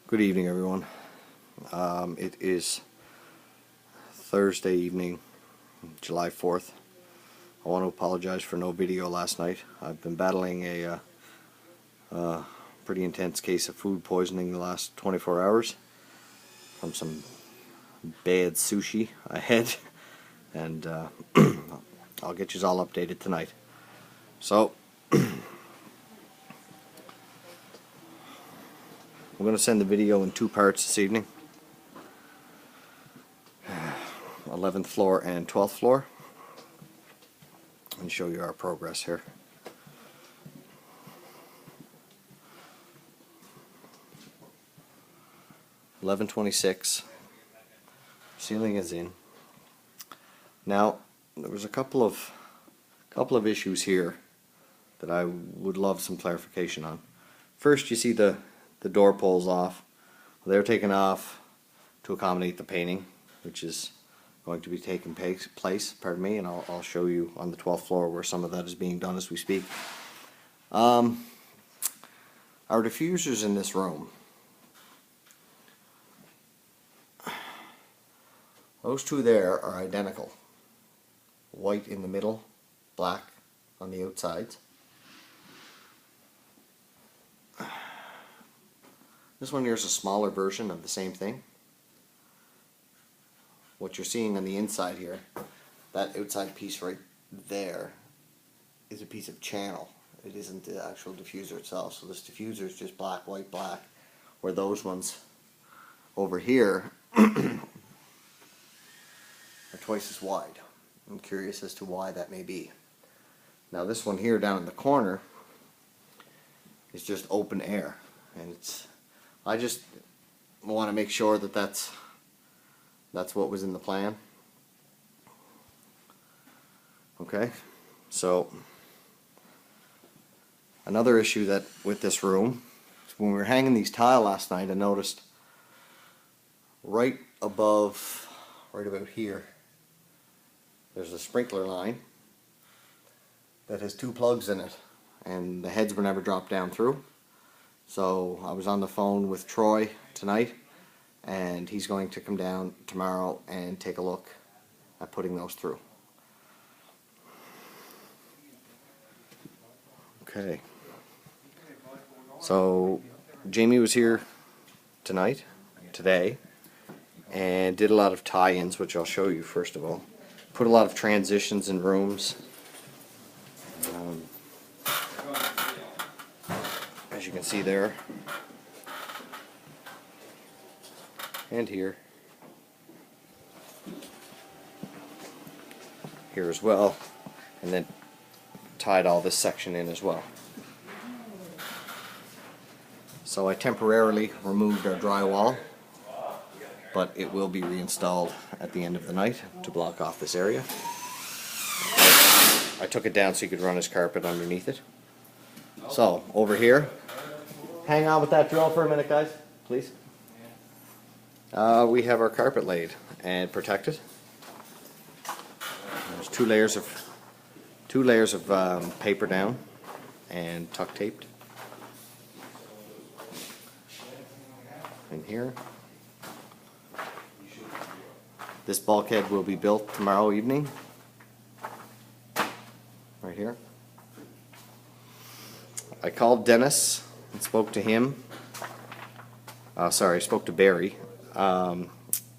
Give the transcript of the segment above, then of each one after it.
Good evening, everyone. It is Thursday evening, July 4th. I want to apologize for no video last night. I've been battling a pretty intense case of food poisoning the last 24 hours from some bad sushi I had, and I'll get you all updated tonight. So, I'm going to send the video in two parts this evening. 11th floor and 12th floor. And show you our progress here. $11.26. Ceiling is in. Now, there was a couple of issues here that I would love some clarification on. First, you see the door pulls off. They're taken off to accommodate the painting, which is going to be taking place, pardon me, and I'll show you on the 12th floor where some of that is being done as we speak. Our diffusers in this room, those two there are identical. White in the middle, black on the outsides. This one here is a smaller version of the same thing. What you're seeing on the inside here, that outside piece right there, is a piece of channel. It isn't the actual diffuser itself. So this diffuser is just black, white, black, where those ones over here are twice as wide. I'm curious as to why that may be. Now this one here down in the corner is just open air, and I just want to make sure that that's what was in the plan. Okay, so another issue that with this room, when we were hanging these tile last night, I noticed right about here, there's a sprinkler line that has two plugs in it, and the heads were never dropped down through. So I was on the phone with Troy tonight, and he's going to come down tomorrow and take a look at putting those through. Okay. So Jamie was here today, and did a lot of tie-ins, which I'll show you first of all. Put a lot of transitions in rooms. As you can see there, and here as well, and then tied all this section in as well. So I temporarily removed our drywall, but it will be reinstalled at the end of the night to block off this area. I took it down so you could run his carpet underneath it. So over here, hang on with that drill for a minute, guys, please. We have our carpet laid and protected. There's two layers of paper down and tuck taped in here. This bulkhead will be built tomorrow evening, right here. I called Dennis and spoke to him. I spoke to Barry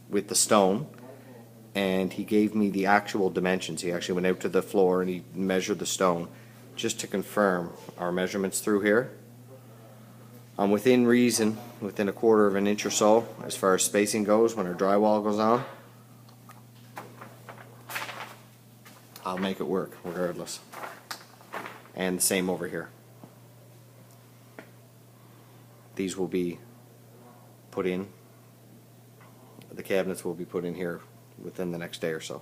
with the stone, and he gave me the actual dimensions. He actually went out to the floor and he measured the stone just to confirm our measurements through here. I'm within reason, within a quarter of an inch or so as far as spacing goes when our drywall goes on. I'll make it work regardless. And the same over here. These will be put in. The cabinets will be put in here within the next day or so.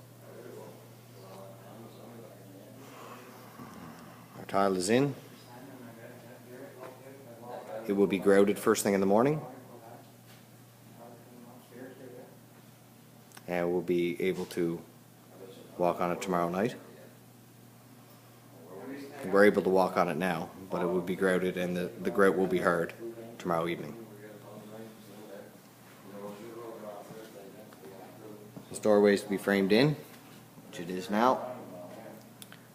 Our tile is in. It will be grouted first thing in the morning, and we'll be able to walk on it tomorrow night. We're able to walk on it now, but it will be grouted, and the grout will be hard tomorrow evening. This doorway is to be framed in, which it is now.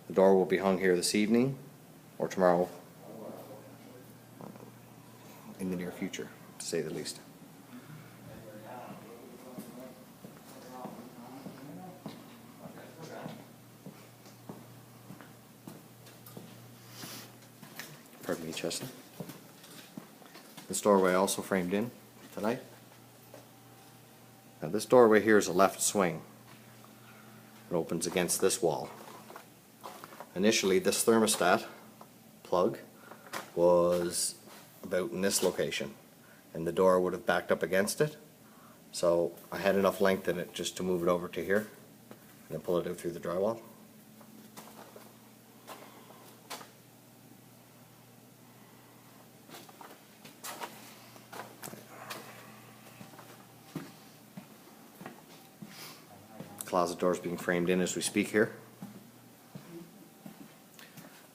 The door will be hung here this evening or tomorrow, in the near future, to say the least. Pardon me, Chester. This doorway also framed in tonight. Now this doorway here is a left swing. It opens against this wall. Initially this thermostat plug was about in this location, and the door would have backed up against it, so I had enough length in it just to move it over to here and then pull it out through the drywall. Closet doors being framed in as we speak here.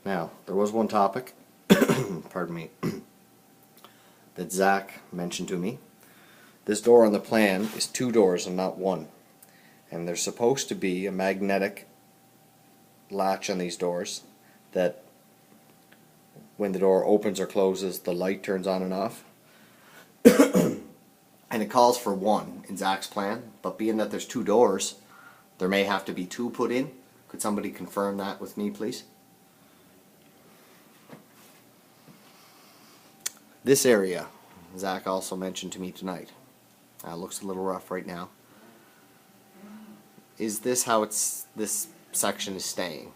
Now, there was one topic, pardon me, that Zach mentioned to me. This door on the plan is 2 doors and not 1. And there's supposed to be a magnetic latch on these doors that when the door opens or closes, the light turns on and off. And it calls for 1 in Zach's plan, but being that there's 2 doors, there may have to be 2 put in. Could somebody confirm that with me, please? This area, Zach also mentioned to me tonight, looks a little rough right now. Is this how this section is staying?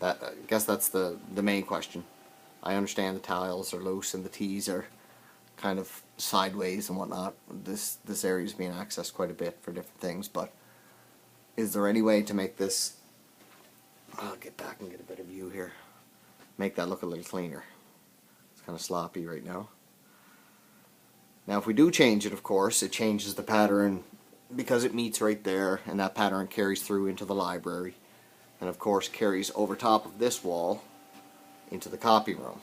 I guess that's the main question. I understand the tiles are loose and the T's are kind of sideways and whatnot. This area is being accessed quite a bit for different things, but is there any way to make this, I'll get back and get a better view here, make that look a little cleaner? It's kind of sloppy right now. Now if we do change it, of course, it changes the pattern because it meets right there, and that pattern carries through into the library, and of course carries over top of this wall into the copy room.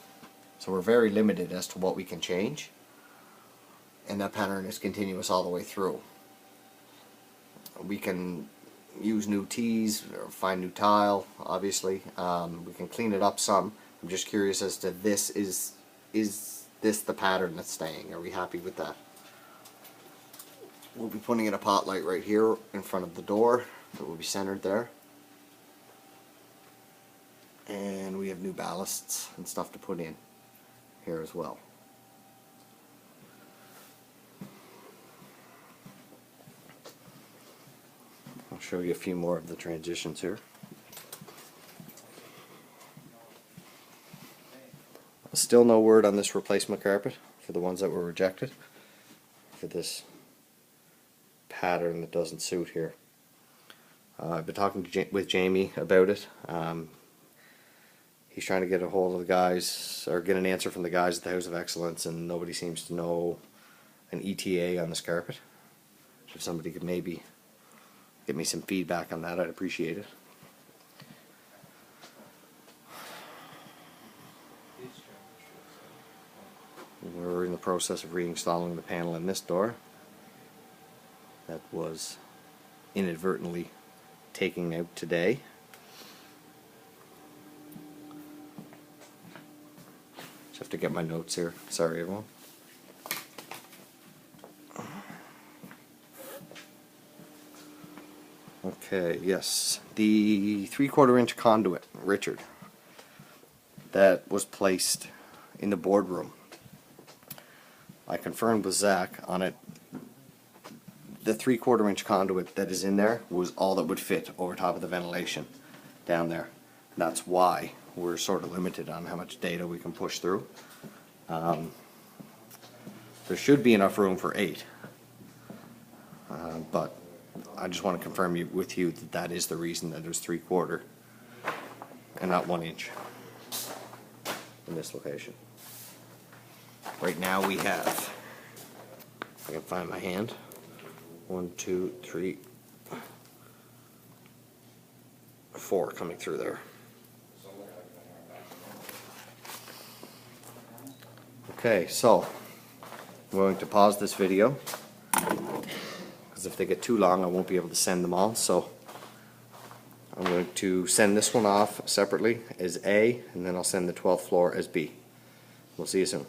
So we're very limited as to what we can change, and that pattern is continuous all the way through. We can use new tees or find new tile, obviously. We can clean it up some. I'm just curious as to this, is this the pattern that's staying? Are we happy with that? We'll be putting in a pot light right here in front of the door that will be centered there. And we have new ballasts and stuff to put in here as well. I'll show you a few more of the transitions here. Still no word on this replacement carpet for the ones that were rejected, for this pattern that doesn't suit here. I've been talking with Jamie about it. He's trying to get a hold of the guys, or get an answer from the guys at the House of Excellence, and nobody seems to know an ETA on this carpet. If somebody could maybe give me some feedback on that, I'd appreciate it. We're in the process of reinstalling the panel in this door that was inadvertently taken out today. Just have to get my notes here. Sorry, everyone. Okay, yes. The 3/4 inch conduit, Richard, that was placed in the boardroom. I confirmed with Zach on it. The 3/4 inch conduit that is in there was all that would fit over top of the ventilation down there. That's why we're sort of limited on how much data we can push through. There should be enough room for 8, but I just want to confirm with you that that is the reason that there's 3/4 and not 1 inch in this location. Right now we have, if I can find my hand, 1, 2, 3, 4 coming through there. Okay, so I'm going to pause this video because because if they get too long I won't be able to send them all. So I'm going to send this one off separately as A, and then I'll send the 12th floor as B. We'll see you soon.